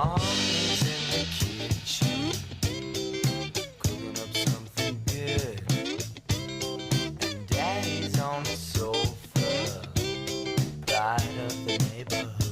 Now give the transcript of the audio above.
Mommy's in the kitchen, cooking up something good. And Daddy's on the sofa, pride of the neighborhood.